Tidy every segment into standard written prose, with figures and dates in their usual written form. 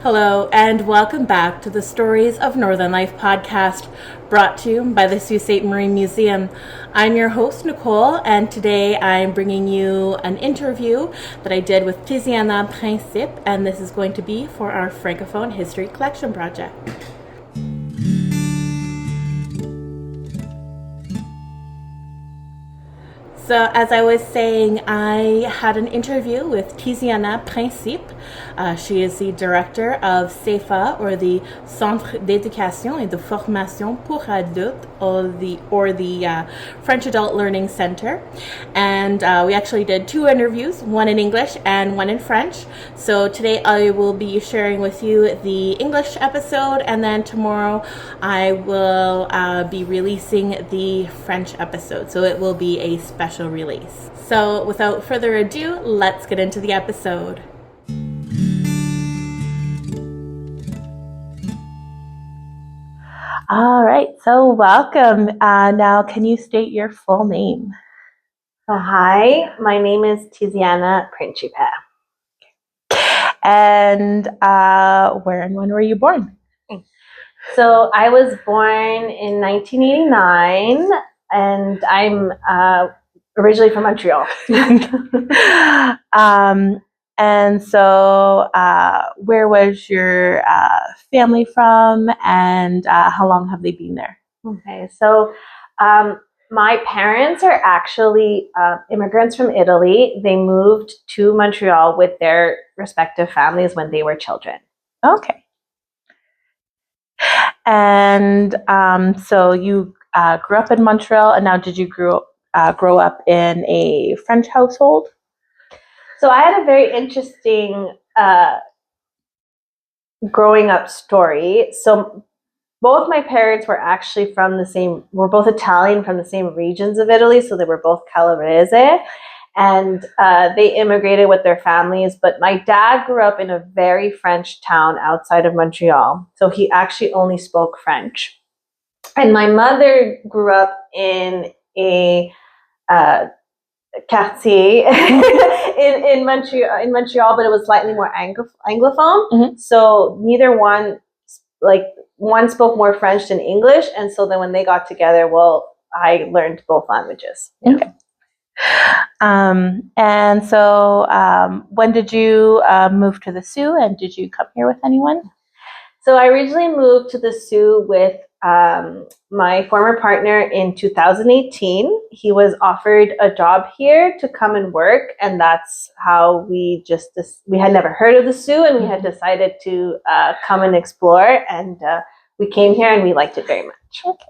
Hello, and welcome back to the Stories of Northern Life podcast, brought to you by the Sault Ste. Marie Museum. I'm your host, Nicole, and today I'm bringing you an interview that I did with Tiziana Principe, and this is going to be for our Francophone History Collection Project. So, as I was saying, I had an interview with Tiziana Principe. She is the director of CEFA, or the Centre d'éducation et de formation pour adultes, or the French Adult Learning Center. And we actually did two interviews, one in English and one in French. So today I will be sharing with you the English episode, and then tomorrow I will be releasing the French episode. So it will be a special release. So without further ado, let's get into the episode. All right, so welcome. Now, can you state your full name? So, hi, my name is Tiziana Principe. And where and when were you born? So, I was born in 1989, and I'm originally from Montreal. And so where was your family from, and how long have they been there? Okay, so my parents are actually immigrants from Italy. They moved to Montreal with their respective families when they were children. Okay. And so you grew up in Montreal, and now did you grow up in a French household? So I had a very interesting growing up story. So both my parents were actually we're both Italian, from the same regions of Italy. So they were both Calabrese, and they immigrated with their families. But my dad grew up in a very French town outside of Montreal. So he actually only spoke French. And my mother grew up in a quartier in Montreal, but it was slightly more anglophone. Mm-hmm. So neither one, one spoke more French than English, and so then when they got together, I learned both languages. Okay. And so when did you move to the Sault, and did you come here with anyone? So I originally moved to the Sault with my former partner in 2018. He was offered a job here to come and work, and that's how we had never heard of the Sault, and we had decided to come and explore, and we came here and we liked it very much. Okay.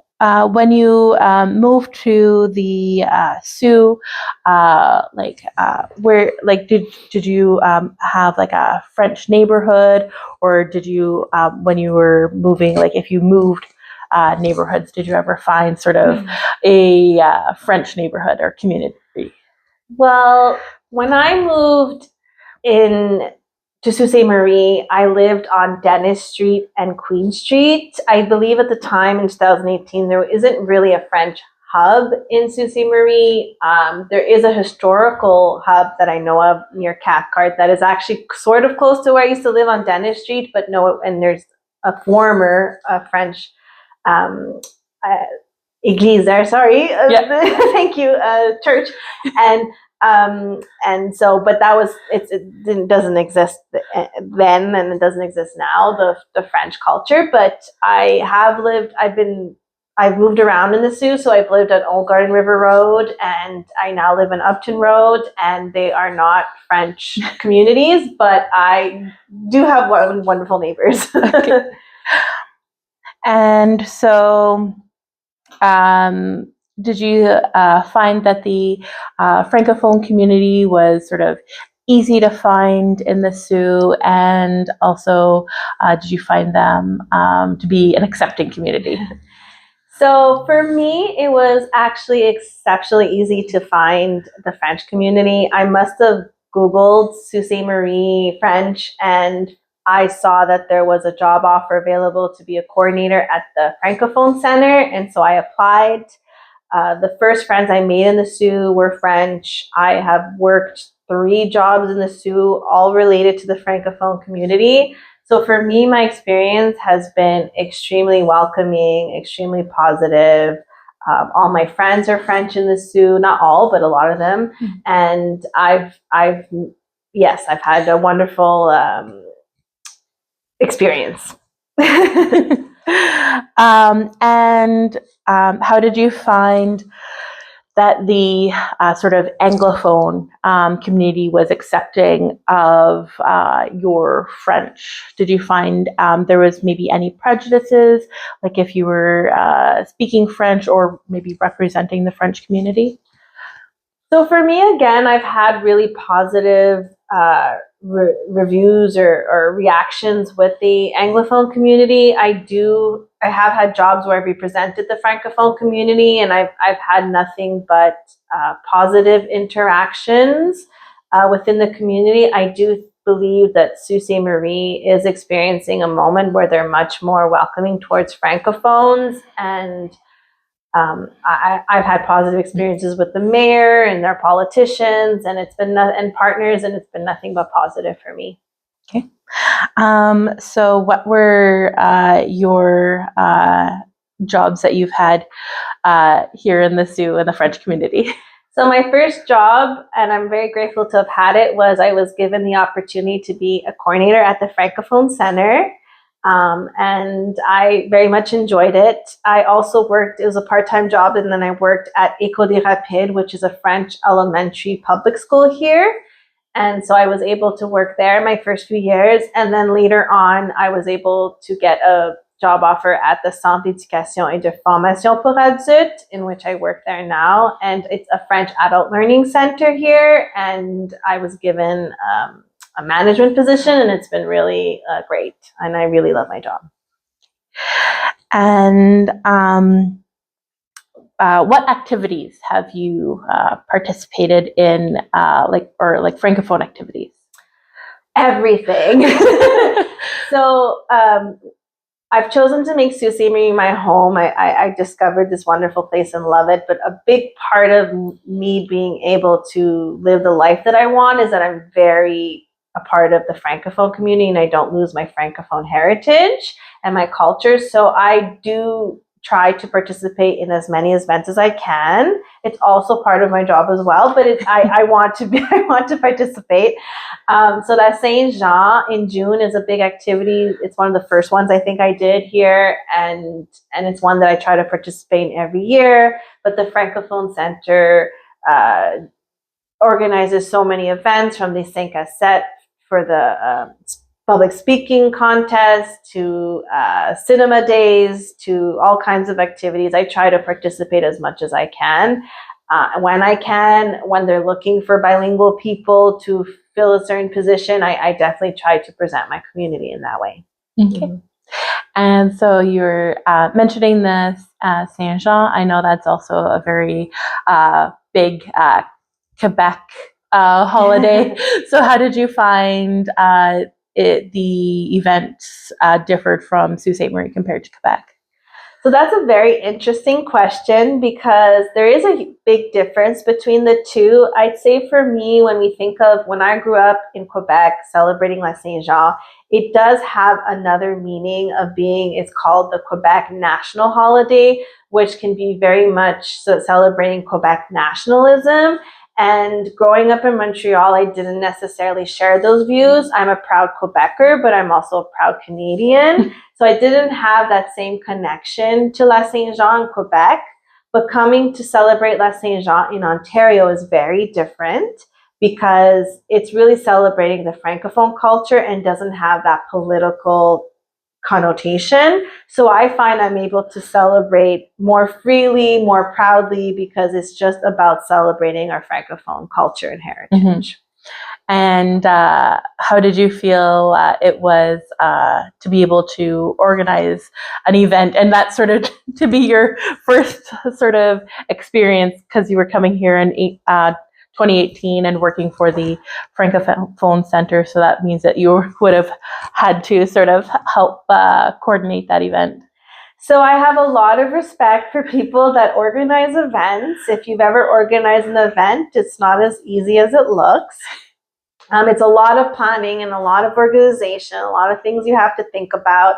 When you moved to the Sault, did you have like a French neighborhood, or did you when you were moving, like if you moved neighborhoods, did you ever find sort of a French neighborhood or community? Well, when I moved to Sault Ste. Marie, I lived on Dennis Street and Queen Street. I believe at the time in 2018, there isn't really a French hub in Sault Ste. Marie. There is a historical hub that I know of near Cathcart that is actually sort of close to where I used to live on Dennis Street, but no, and there's a former French église there, sorry. Thank you, church. And so, but it doesn't exist then, and it doesn't exist now, the French culture. But I've moved around in the Sault, so I've lived on Old Garden River Road, and I now live in Upton Road, and they are not French communities, but I do have wonderful neighbors. Okay. And so, did you find that the Francophone community was sort of easy to find in the Sault, and also did you find them to be an accepting community? So for me, it was actually exceptionally easy to find the French community. I must have Googled Sault Ste. Marie French, and I saw that there was a job offer available to be a coordinator at the Francophone Center, and so I applied. The first friends I made in the Sault were French. I have worked 3 jobs in the Sault, all related to the Francophone community. So for me, my experience has been extremely welcoming, extremely positive. All my friends are French in the Sioux, not all, but a lot of them. And I've had a wonderful experience. How did you find that the sort of Anglophone community was accepting of your French? Did you find there was maybe any prejudices, like if you were speaking French or maybe representing the French community? So for me, again, I've had really positive reviews or reactions with the Anglophone community. I have had jobs where I've represented the Francophone community, and I've had nothing but positive interactions within the community. I do believe that Sault Ste. Marie is experiencing a moment where they're much more welcoming towards Francophones, and I've had positive experiences with the mayor and their politicians, and and partners, and it's been nothing but positive for me. Okay. So what were your jobs that you've had here in the Sioux and the French community? So my first job, and I'm very grateful to have had it, was I was given the opportunity to be a coordinator at the Francophone Center. And I very much enjoyed it. I also worked, it was a part-time job, and then I worked at École des Rapides, which is a French elementary public school here. And so I was able to work there my first few years. And then later on, I was able to get a job offer at the Centre d'Éducation et de Formation pour Adultes, in which I work there now. And it's a French adult learning center here. And I was given a management position, and it's been really great. And I really love my job. And what activities have you participated in, like Francophone activities? Everything. So I've chosen to make Sault Ste. Marie my home. I discovered this wonderful place and love it. But a big part of me being able to live the life that I want is that I'm very a part of the Francophone community, and I don't lose my Francophone heritage and my culture. So I do try to participate in as many events as I can. It's also part of my job as well, but I want to participate. So that Saint Jean in June is a big activity. It's one of the first ones I think I did here, and it's one that I try to participate in every year. But the Francophone Center organizes so many events, from the 5 à 7 for the public speaking contest to cinema days to all kinds of activities. I try to participate as much as I can. When I can, when they're looking for bilingual people to fill a certain position, I definitely try to present my community in that way. Okay. Mm-hmm. And so you're mentioning this Saint Jean. I know that's also a very big Quebec holiday. So how did you find the events differed from Sault Ste. Marie compared to Quebec? So that's a very interesting question, because there is a big difference between the two. I'd say for me, when I grew up in Quebec celebrating La Saint Jean, it does have another meaning of it's called the Quebec National Holiday, which can be very much celebrating Quebec nationalism. And growing up in Montreal, I didn't necessarily share those views. I'm a proud Quebecer, but I'm also a proud Canadian. So I didn't have that same connection to La Saint Jean in Quebec. But coming to celebrate La Saint Jean in Ontario is very different, because it's really celebrating the Francophone culture and doesn't have that political connotation. So I find I'm able to celebrate more freely, more proudly, because it's just about celebrating our Francophone culture and heritage. Mm-hmm. And how did you feel it was to be able to organize an event, and that sort of to be your first sort of experience, because you were coming here in 2018 and working for the Francophone Center, so that means that you would have had to sort of help coordinate that event. So I have a lot of respect for people that organize events. If you've ever organized an event, it's not as easy as it looks. It's a lot of planning and a lot of organization, a lot of things you have to think about.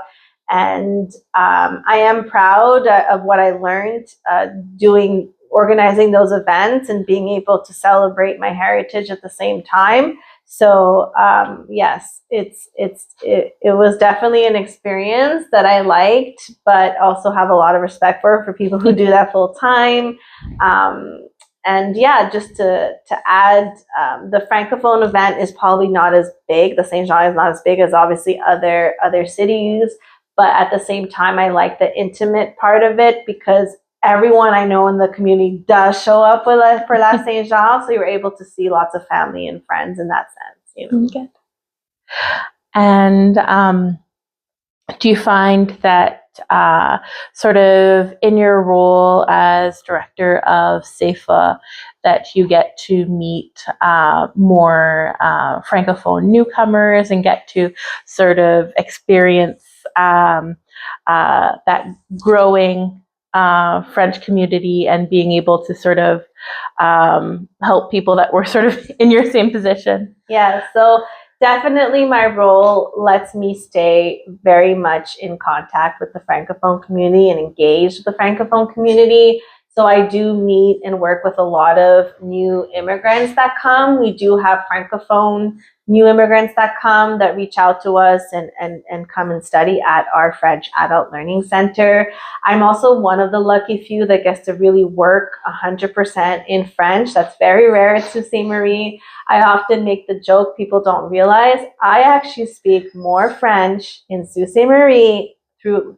And I am proud of what I learned organizing those events and being able to celebrate my heritage at the same time. So yes, it was definitely an experience that I liked, but also have a lot of respect for people who do that full time. And yeah, just to add, the Francophone event is probably not as big. The Saint Jean is not as big as obviously other cities, but at the same time, I like the intimate part of it because everyone I know in the community does show up for La Saint Jean, so you're able to see lots of family and friends in that sense. You know. Good. And do you find that sort of in your role as director of SAFA that you get to meet more Francophone newcomers and get to sort of experience that growing French community and being able to sort of help people that were sort of in your same position? Yeah, so definitely my role lets me stay very much in contact with the Francophone community and engage with the Francophone community. So I do meet and work with a lot of new immigrants that come. We do have Francophone new immigrants that come that reach out to us and come and study at our French Adult Learning Center. I'm also one of the lucky few that gets to really work 100% in French. That's very rare at Sault Ste. Marie. I often make the joke, people don't realize, I actually speak more French in Sault Ste. Marie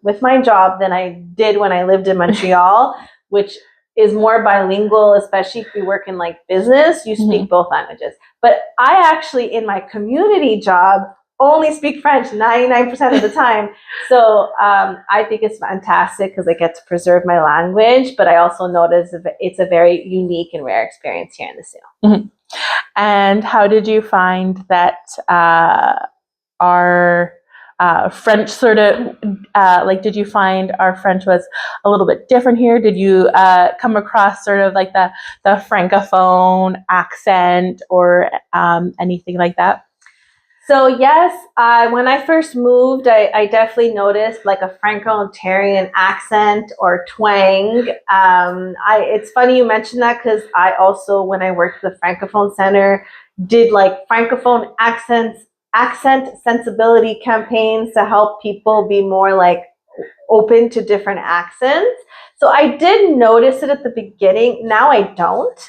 with my job than I did when I lived in Montreal, which is more bilingual, especially if you work in like business, you speak both languages. But I actually, in my community job, only speak French 99% of the time. So I think it's fantastic because I get to preserve my language, but I also notice it's a very unique and rare experience here in the Sault. Mm-hmm. And how did you find that our French sort of, did you find our French was a little bit different here? Did you come across sort of like the Francophone accent or anything like that? So yes, when I first moved, I definitely noticed like a Franco-Ontarian accent or twang. It's funny you mentioned that because I also, when I worked at the Francophone Center, did like Francophone accent sensibility campaigns to help people be more like open to different accents. So I did notice it at the beginning. Now I don't.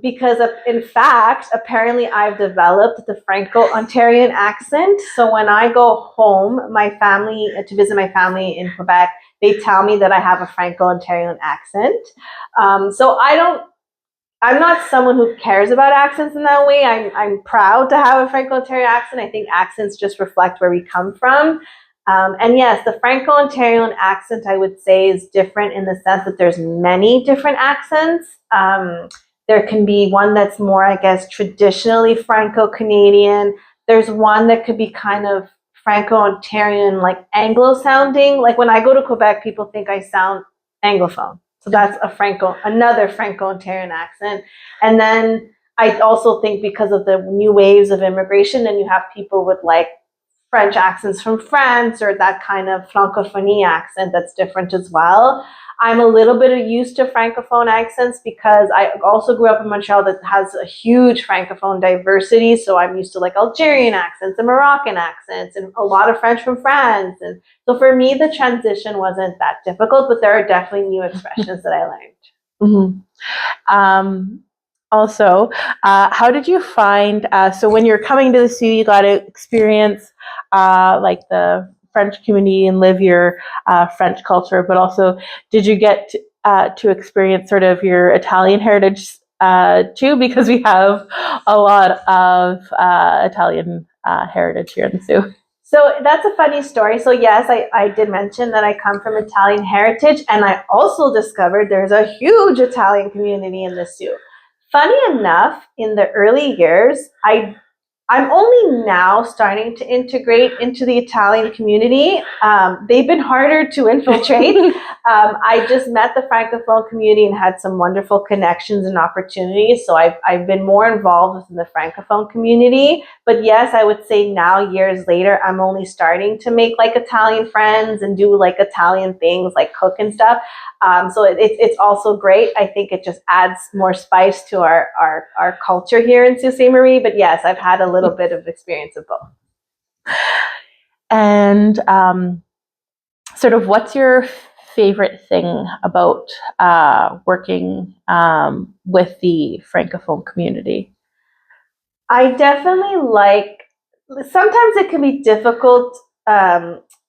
Because in fact, apparently I've developed the Franco-Ontarian accent. So when I go home, to visit my family in Quebec, they tell me that I have a Franco-Ontarian accent. So I'm not someone who cares about accents in that way. I'm proud to have a Franco-Ontarian accent. I think accents just reflect where we come from. And yes, the Franco-Ontarian accent, I would say, is different in the sense that there's many different accents. There can be one that's more, I guess, traditionally Franco-Canadian. There's one that could be kind of Franco-Ontarian, like Anglo-sounding. Like when I go to Quebec, people think I sound Anglophone. So that's another Franco-Ontarian accent. And then I also think because of the new waves of immigration, and you have people with like French accents from France or that kind of Francophonie accent that's different as well. I'm a little bit used to Francophone accents because I also grew up in Montreal that has a huge Francophone diversity. So I'm used to like Algerian accents and Moroccan accents and a lot of French from France. And so for me, the transition wasn't that difficult, but there are definitely new expressions that I learned. Mm-hmm. Also, how did you find, so when you're coming to the Sault, you got to experience like the French community and live your French culture, but also did you get to experience sort of your Italian heritage too? Because we have a lot of Italian heritage here in the Sault. So that's a funny story. So yes, I did mention that I come from Italian heritage, and I also discovered there's a huge Italian community in the Sault. Funny enough, in the early years, I I'm only now starting to integrate into the Italian community. They've been harder to infiltrate. I just met the Francophone community and had some wonderful connections and opportunities. So I've been more involved within the Francophone community. But yes, I would say now, years later, I'm only starting to make like Italian friends and do like Italian things like cook and stuff. So it's also great. I think it just adds more spice to our culture here in Sault Ste. Marie. But yes, I've had a little bit of experience of both. And sort of what's your favorite thing about working with the Francophone community? I definitely like, sometimes it can be difficult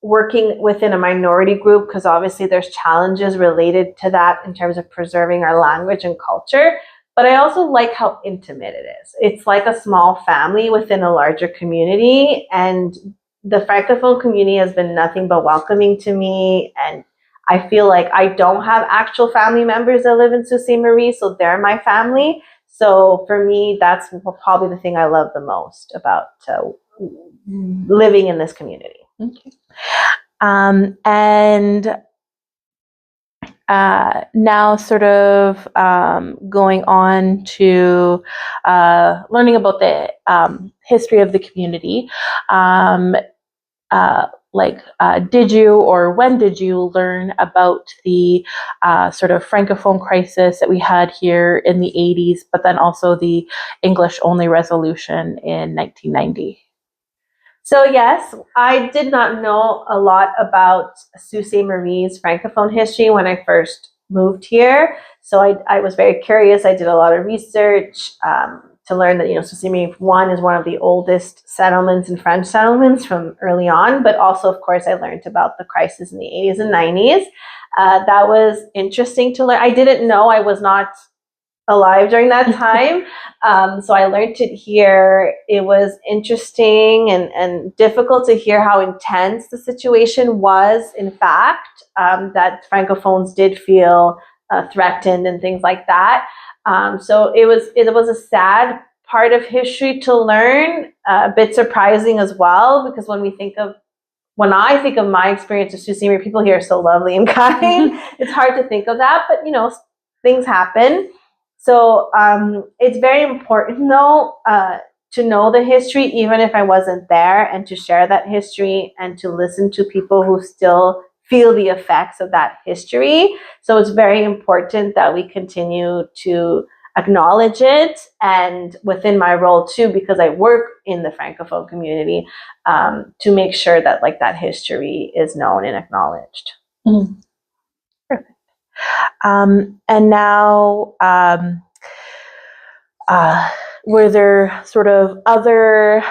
working within a minority group because obviously there's challenges related to that in terms of preserving our language and culture. But I also like how intimate it is. It's like a small family within a larger community. And the Francophone community has been nothing but welcoming to me. And I feel like I don't have actual family members that live in Sault Ste. Marie, so they're my family. So for me, that's probably the thing I love the most about living in this community. Okay. And now sort of going on to learning about the history of the community. Did you or when did you learn about the sort of Francophone crisis that we had here in the 80s, but then also the English-only resolution in 1990? So yes, I did not know a lot about Sault Ste. Marie's Francophone history when I first moved here. So I was very curious. I did a lot of research to learn that, Sault Ste. Marie, one, is one of the oldest settlements and French settlements from early on. But also, of course, I learned about the crisis in the 80s and 90s. That was interesting to learn. I didn't know, I was not alive during that time. So I learned it here. It was interesting and difficult to hear how intense the situation was, in fact, that Francophones did feel threatened and things like that. So it was a sad part of history to learn, a bit surprising as well, because when I think of my experience with Sault Ste. Marie, people here are so lovely and kind. It's hard to think of that, but things happen. So it's very important, though, to know the history, even if I wasn't there, and to share that history and to listen to people who still feel the effects of that history. So it's very important that we continue to acknowledge it, and within my role too, because I work in the Francophone community, to make sure that that history is known and acknowledged. Mm-hmm. Perfect. And now, were there sort of other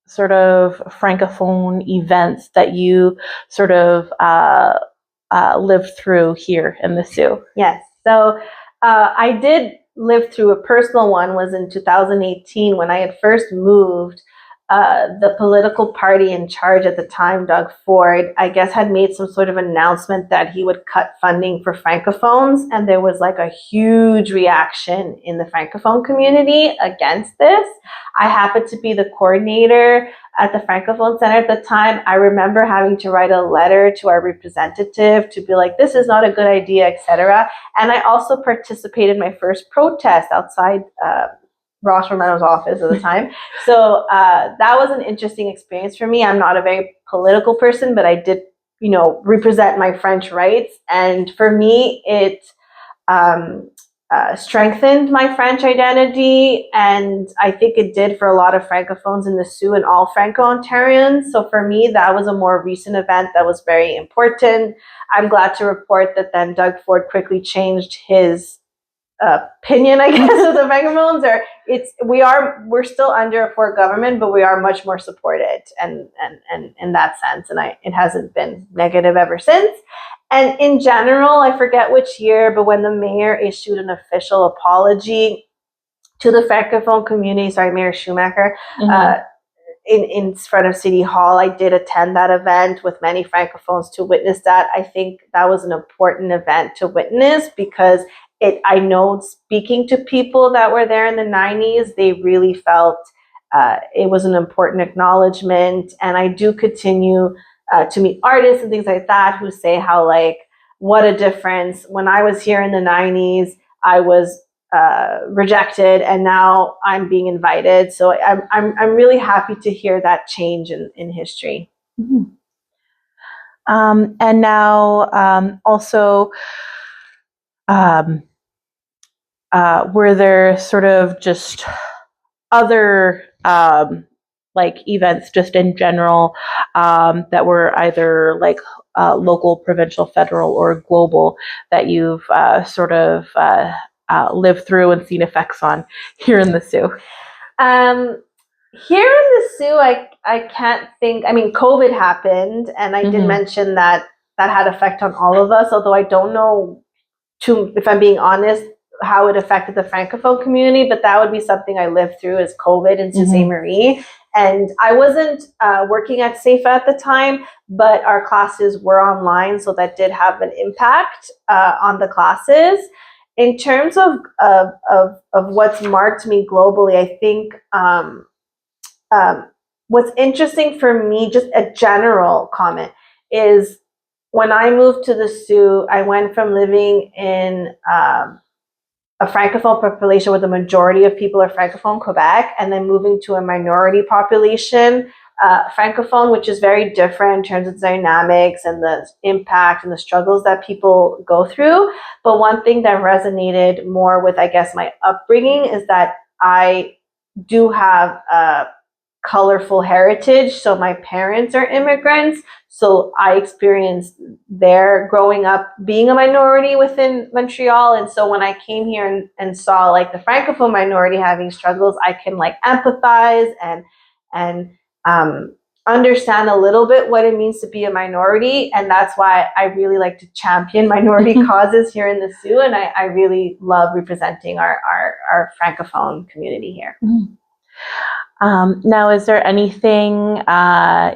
sort of Francophone events that you sort of lived through here in the Sioux? Yes. So I did live through a personal one. Was in 2018 when I had first moved. The political party in charge at the time, Doug Ford, I guess had made some sort of announcement that he would cut funding for Francophones. And there was a huge reaction in the Francophone community against this. I happened to be the coordinator at the Francophone Center at the time. I remember having to write a letter to our representative to be like, this is not a good idea, etc. And I also participated in my first protest outside Ross Romano's office at the time. So that was an interesting experience for me. I'm not a very political person, but I did, represent my French rights. And for me, it strengthened my French identity. And I think it did for a lot of Francophones in the Sioux and all Franco-Ontarians. So for me, that was a more recent event that was very important. I'm glad to report that then Doug Ford quickly changed his opinion, I guess, of the Francophones. We're still under a Ford government, but we are much more supported, and in that sense, and it hasn't been negative ever since. And in general, I forget which year, but when the mayor issued an official apology to the Francophone community, Mayor Schumacher, in front of City Hall, I did attend that event with many Francophones to witness that. I think that was an important event to witness because I know speaking to people that were there in the 90s, they really felt it was an important acknowledgement. And I do continue to meet artists and things like that who say how, like, what a difference. When I was here in the 90s, I was rejected, and now I'm being invited. So I'm really happy to hear that change in history. Mm-hmm. And now also, were there sort of just other like events just in general that were either like local, provincial, federal, or global that you've sort of lived through and seen effects on here in the Soo? Here in the Soo, I can't think. I mean, COVID happened, and I did mention that had effect on all of us, although I don't know, if I'm being honest, how it affected the Francophone community, but that would be something I lived through, as COVID in Sault Ste. Marie. And I wasn't working at SAFA at the time, but our classes were online, so that did have an impact on the classes. In terms of what's marked me globally, I think what's interesting for me, just a general comment, is when I moved to the Soo, I went from living in a Francophone population where the majority of people are Francophone, Quebec, and then moving to a minority population, Francophone, which is very different in terms of dynamics and the impact and the struggles that people go through. But one thing that resonated more with, I guess, my upbringing is that I do have a colorful heritage. So my parents are immigrants. So I experienced their growing up being a minority within Montreal. And so when I came here and saw like the Francophone minority having struggles, I can like empathize and understand a little bit what it means to be a minority. And that's why I really like to champion minority causes here in the Soo. And I really love representing our Francophone community here. Now, is there anything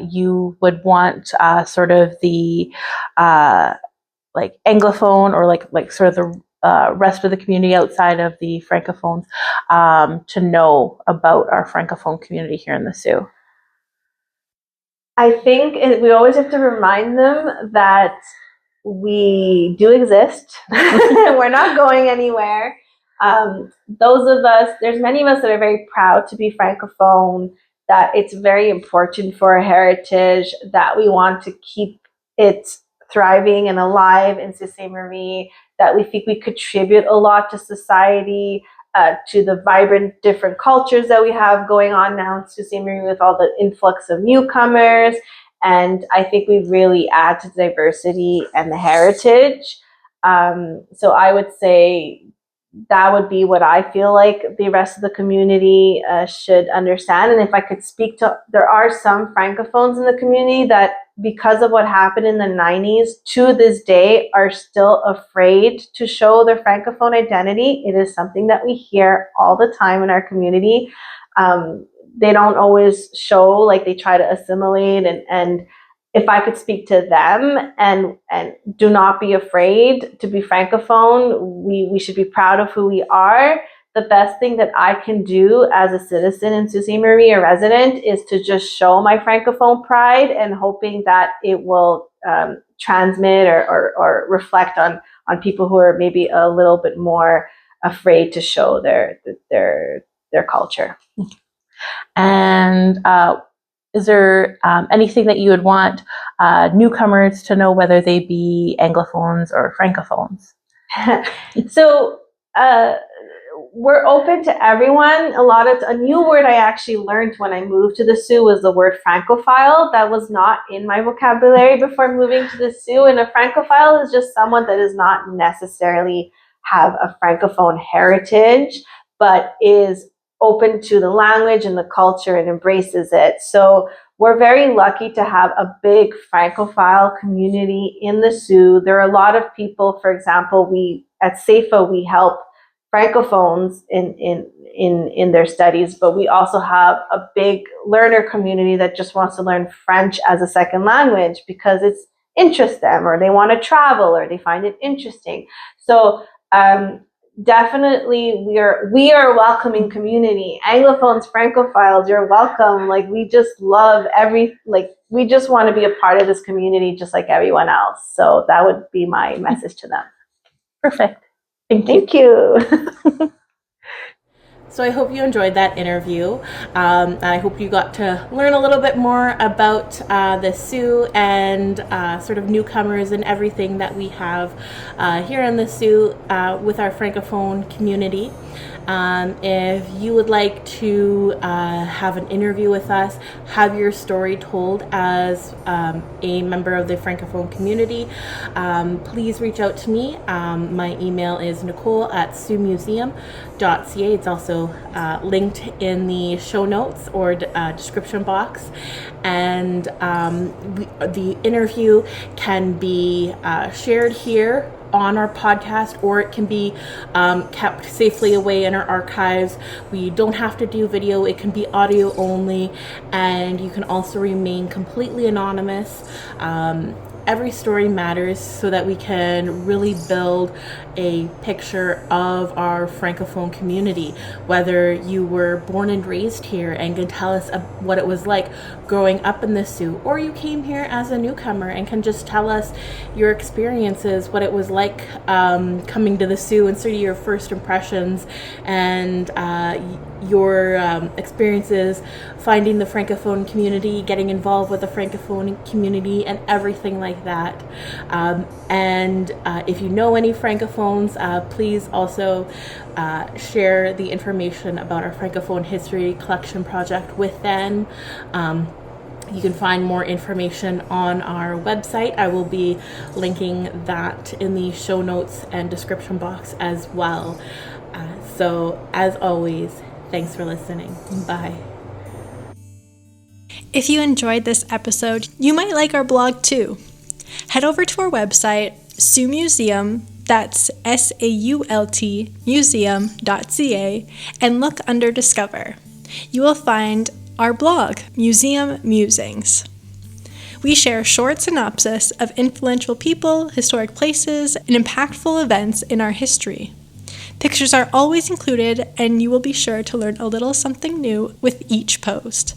you would want sort of the like Anglophone or like sort of the rest of the community outside of the Francophones to know about our Francophone community here in the Soo? I think we always have to remind them that we do exist. We're not going anywhere. Those of us, there's many of us that are very proud to be Francophone, that it's very important for our heritage, that we want to keep it thriving and alive in Sault Ste. Marie, that we think we contribute a lot to society, to the vibrant different cultures that we have going on now in Sault Ste. Marie with all the influx of newcomers. And I think we really add to the diversity and the heritage. So I would say that would be what I feel like the rest of the community should understand. And if I could speak to, there are some Francophones in the community that, because of what happened in the 90s, to this day are still afraid to show their Francophone identity. It is something that we hear all the time in our community. They don't always show, like they try to assimilate, and if I could speak to them and do not be afraid to be Francophone, we should be proud of who we are. The best thing that I can do as a citizen in Sault Ste. Marie, a resident, is to just show my Francophone pride, and hoping that it will transmit or reflect on people who are maybe a little bit more afraid to show their culture. And is there anything that you would want newcomers to know, whether they be Anglophones or Francophones? So we're open to everyone. A new word I actually learned when I moved to the Soo was the word Francophile. That was not in my vocabulary before moving to the Soo. And a Francophile is just someone that does not necessarily have a Francophone heritage, but is open to the language and the culture and embraces it. So we're very lucky to have a big Francophile community in the Soo. There are a lot of people, for example, at SAFA, we help Francophones in their studies, but we also have a big learner community that just wants to learn French as a second language because it's interests them, or they want to travel, or they find it interesting. So definitely we are a welcoming community. Anglophones, Francophiles, you're welcome. Like we just love we just want to be a part of this community just like everyone else. So that would be my message to them. Perfect. Thank you. So I hope you enjoyed that interview. I hope you got to learn a little bit more about the Sioux and sort of newcomers and everything that we have here in the Sioux with our Francophone community. If you would like to have an interview with us, have your story told as a member of the Francophone community, please reach out to me. My email is nicole@siouxmuseum.ca. It's also linked in the show notes or description box. And the interview can be shared here on our podcast, or it can be kept safely away in our archives. We don't have to do video, it can be audio only, and you can also remain completely anonymous. Every story matters so that we can really build a picture of our Francophone community. Whether you were born and raised here and can tell us what it was like growing up in the Sioux, or you came here as a newcomer and can just tell us your experiences, what it was like coming to the Sioux and sort of your first impressions and your experiences finding the Francophone community, getting involved with the Francophone community, and everything like that. And if you know any Francophones, please also share the information about our Francophone History Collection Project with them. You can find more information on our website. I will be linking that in the show notes and description box as well. So, as always, thanks for listening. Bye. If you enjoyed this episode, you might like our blog too. Head over to our website, Sault Museum, that's SAULT museum.ca, and look under Discover. You will find our blog, Museum Musings. We share short synopsis of influential people, historic places, and impactful events in our history. Pictures are always included, and you will be sure to learn a little something new with each post.